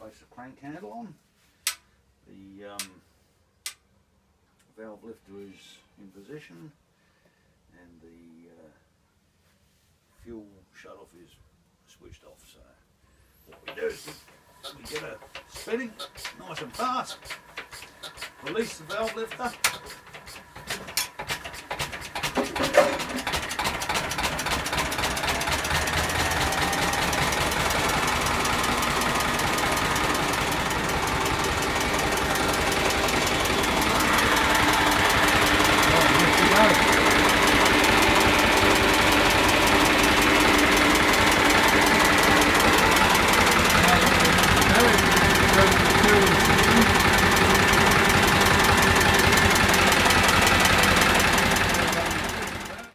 place the crank handle on. The valve lifter is in position, and the fuel shut-off is switched off. So what we do is we get her spinning nice and fast, release the valve lifter,